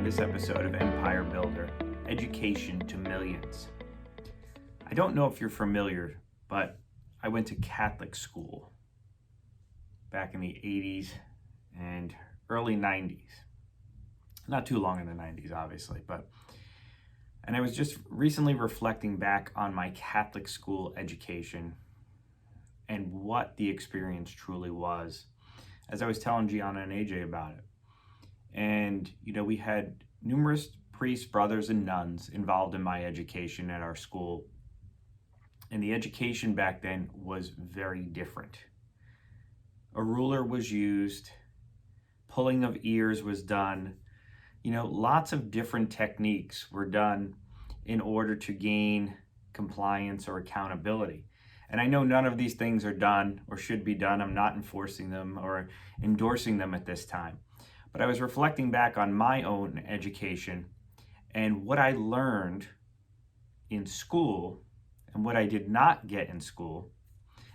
this episode of Empire Builder, Education to Millions. I don't know if you're familiar, but I went to Catholic school back in the 80s and early 90s. Not too long in the 90s, obviously, and I was just recently reflecting back on my Catholic school education and what the experience truly was, as I was telling Gianna and AJ about it. And, we had numerous priests, brothers, and nuns involved in my education at our school. And the education back then was very different. A ruler was used, pulling of ears was done. Lots of different techniques were done in order to gain compliance or accountability. And I know none of these things are done or should be done. I'm not enforcing them or endorsing them at this time. But I was reflecting back on my own education and what I learned in school and what I did not get in school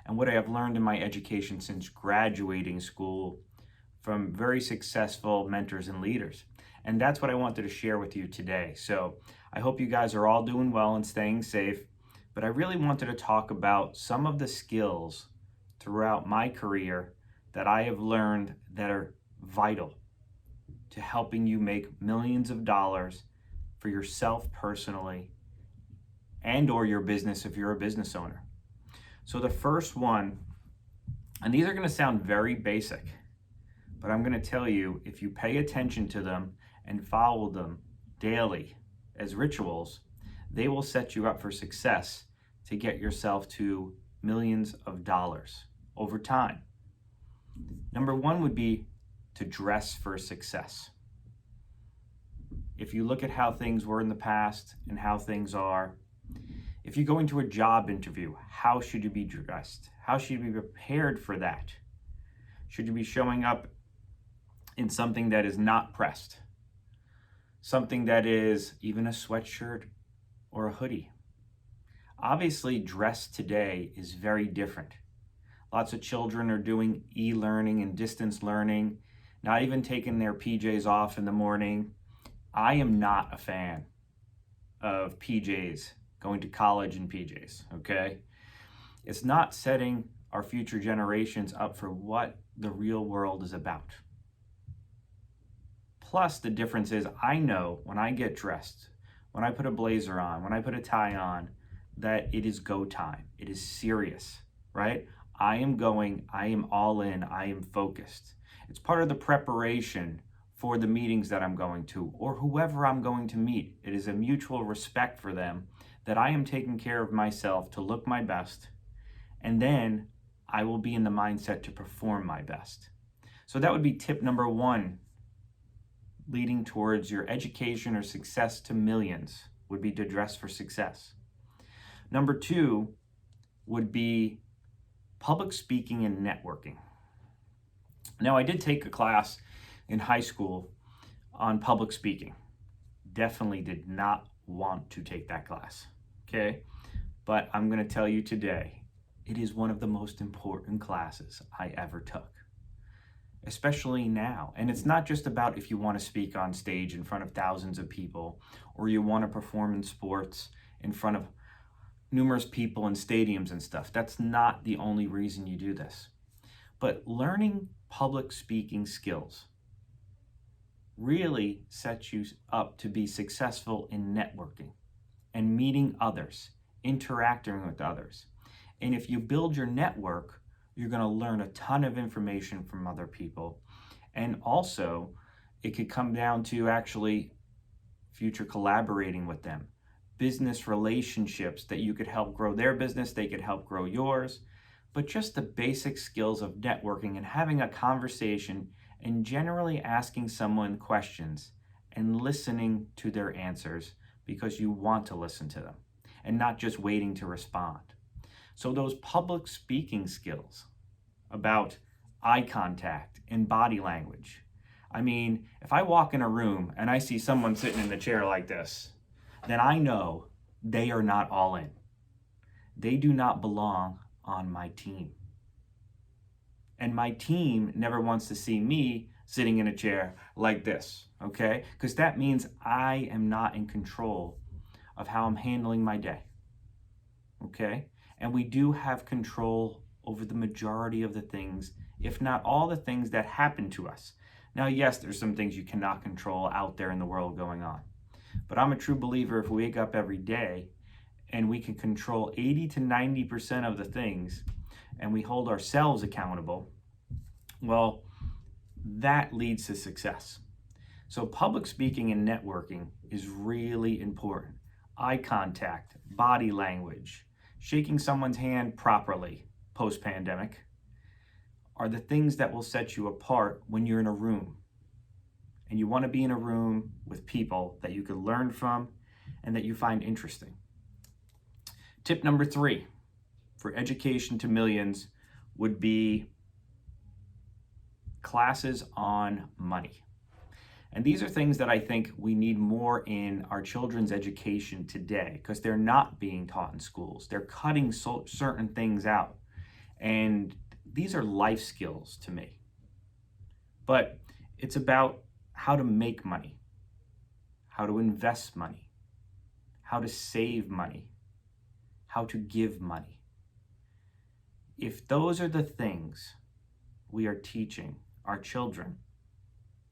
and what I have learned in my education since graduating school from very successful mentors and leaders. And that's what I wanted to share with you today. So I hope you guys are all doing well and staying safe. But I really wanted to talk about some of the skills throughout my career that I have learned that are vital to helping you make millions of dollars for yourself personally and or your business if you're a business owner. So the first one, and these are going to sound very basic, but I'm going to tell you, if you pay attention to them and follow them daily as rituals, they will set you up for success to get yourself to millions of dollars over time. Number one would be to dress for success. If you look at how things were in the past and how things are, if you go into a job interview, how should you be dressed? How should you be prepared for that? Should you be showing up in something that is not pressed? Something that is even a sweatshirt or a hoodie? Obviously, dress today is very different. Lots of children are doing e-learning and distance learning, not even taking their PJs off in the morning. I am not a fan of PJs, going to college in PJs, okay? It's not setting our future generations up for what the real world is about. Plus, the difference is I know when I get dressed, when I put a blazer on, when I put a tie on, that it is go time. It is serious, right? I am all in, I am focused. It's part of the preparation for the meetings that I'm going to or whoever I'm going to meet. It is a mutual respect for them that I am taking care of myself to look my best, and then I will be in the mindset to perform my best. So that would be tip number one, leading towards your education or success to millions, would be to dress for success. Number two would be public speaking and networking. Now, I did take a class in high school on public speaking. Definitely did not want to take that class, okay? But I'm going to tell you today, it is one of the most important classes I ever took, especially now. And it's not just about if you want to speak on stage in front of thousands of people, or you want to perform in sports in front of numerous people in stadiums and stuff. That's not the only reason you do this. But learning public speaking skills really sets you up to be successful in networking and meeting others, interacting with others. And if you build your network, you're going to learn a ton of information from other people. And also, it could come down to actually future collaborating with them, business relationships that you could help grow their business, they could help grow yours. But just the basic skills of networking and having a conversation and generally asking someone questions and listening to their answers because you want to listen to them and not just waiting to respond. So those public speaking skills about eye contact and body language. I mean, if I walk in a room and I see someone sitting in the chair like this, then I know they are not all in. They do not belong on my team. And my team never wants to see me sitting in a chair like this, okay? Because that means I am not in control of how I'm handling my day, okay? And we do have control over the majority of the things, if not all the things that happen to us. Now, yes, there's some things you cannot control out there in the world going on. But I'm a true believer if we wake up every day and we can control 80 to 90% of the things and we hold ourselves accountable, well, that leads to success. So public speaking and networking is really important. Eye contact, body language, shaking someone's hand properly post-pandemic are the things that will set you apart when you're in a room. And you want to be in a room with people that you can learn from and that you find interesting. Tip number 3 for education to millions would be classes on money. And these are things that I think we need more in our children's education today because they're not being taught in schools. They're cutting certain things out. And these are life skills to me. But it's about how to make money, how to invest money, how to save money, how to give money. If those are the things we are teaching our children,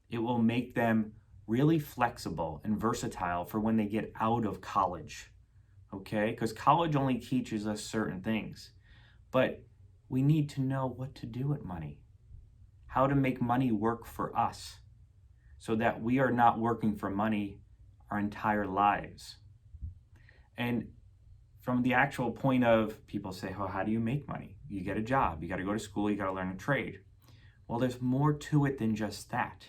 it will make them really flexible and versatile for when they get out of college, okay? Because college only teaches us certain things, but we need to know what to do with money, how to make money work for us so that we are not working for money our entire lives. And from the actual point of people say, oh, how do you make money? You get a job, you got to go to school, you got to learn a trade. Well, there's more to it than just that,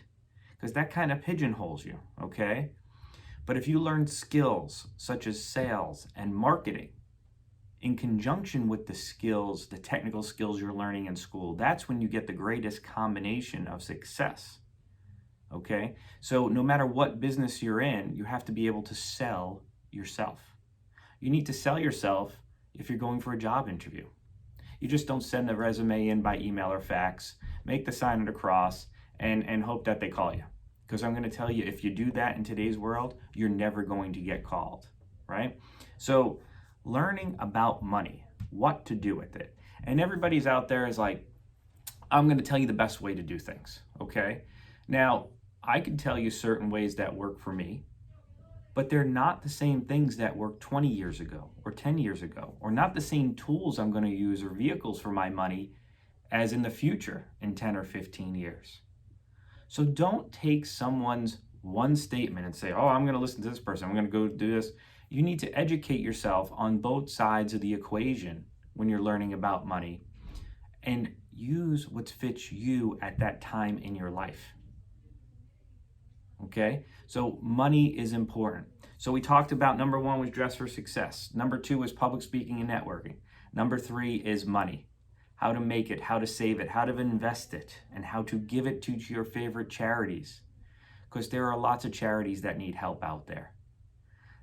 because that kind of pigeonholes you, okay? But if you learn skills such as sales and marketing in conjunction with the skills, the technical skills you're learning in school, that's when you get the greatest combination of success, okay? So no matter what business you're in, you have to be able to sell yourself. You need to sell yourself if you're going for a job interview. You just don't send the resume in by email or fax, make the sign of the cross, and hope that they call you. Because I'm going to tell you, if you do that in today's world, you're never going to get called, right? So learning about money, what to do with it. And everybody's out there is like, I'm going to tell you the best way to do things, okay? Now, I can tell you certain ways that work for me, but they're not the same things that worked 20 years ago or 10 years ago, or not the same tools I'm going to use or vehicles for my money as in the future in 10 or 15 years. So don't take someone's one statement and say, oh, I'm going to listen to this person, I'm going to go do this. You need to educate yourself on both sides of the equation when you're learning about money and use what fits you at that time in your life. Okay, so money is important. So we talked about number 1 was dress for success. Number 2 was public speaking and networking. Number 3 is money. How to make it, how to save it, how to invest it, and how to give it to your favorite charities. Because there are lots of charities that need help out there.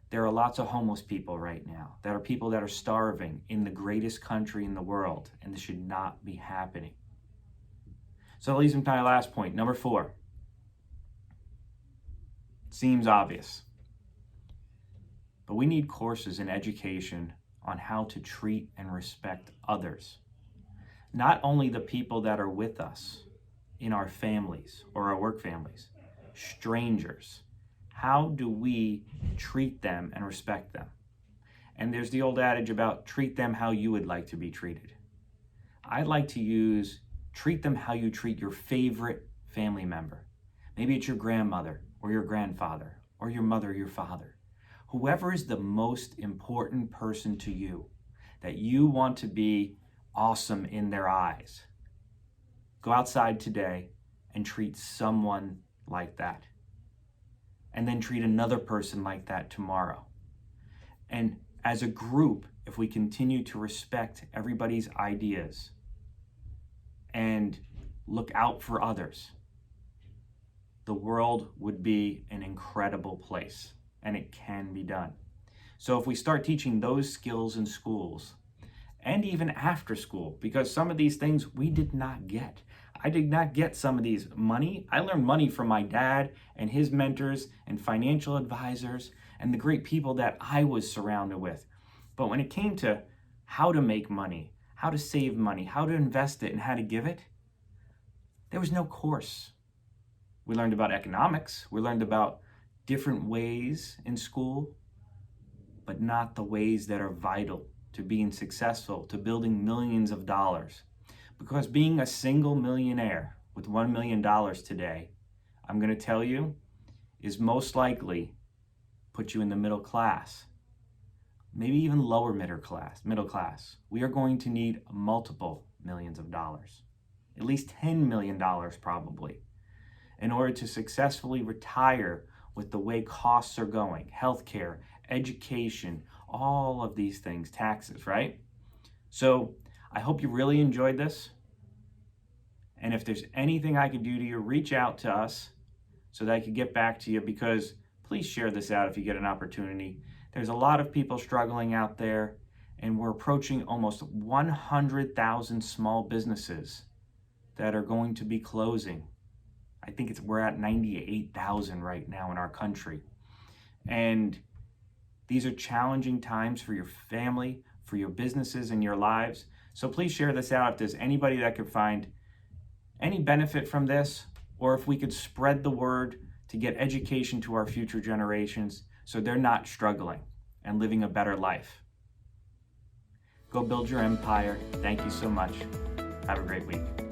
There are lots of homeless people right now. There are people that are starving in the greatest country in the world, and this should not be happening. So that leads me to my last point, number 4. Seems obvious, but we need courses in education on how to treat and respect others. Not only the people that are with us in our families or our work families, strangers. How do we treat them and respect them? And there's the old adage about treat them how you would like to be treated. I'd like to use treat them how you treat your favorite family member. Maybe it's your grandmother or your grandfather or your mother or your father. Whoever is the most important person to you that you want to be awesome in their eyes. Go outside today and treat someone like that. And then treat another person like that tomorrow. And as a group, if we continue to respect everybody's ideas and look out for others, the world would be an incredible place, and it can be done. So if we start teaching those skills in schools, and even after school, because some of these things we did not get. I did not get some of these money. I learned money from my dad and his mentors and financial advisors and the great people that I was surrounded with. But when it came to how to make money, how to save money, how to invest it, and how to give it, there was no course. We learned about economics. We learned about different ways in school, but not the ways that are vital to being successful, to building millions of dollars. Because being a single millionaire with $1 million today, I'm going to tell you, is most likely put you in the middle class, maybe even lower middle class. We are going to need multiple millions of dollars, at least $10 million probably, in order to successfully retire with the way costs are going, healthcare, education, all of these things, taxes, right? So I hope you really enjoyed this. And if there's anything I can do to you, reach out to us so that I can get back to you, because please share this out if you get an opportunity. There's a lot of people struggling out there, and we're approaching almost 100,000 small businesses that are going to be closing. I think we're at 98,000 right now in our country. And these are challenging times for your family, for your businesses and your lives. So please share this out if there's anybody that could find any benefit from this, or if we could spread the word to get education to our future generations so they're not struggling and living a better life. Go build your empire. Thank you so much. Have a great week.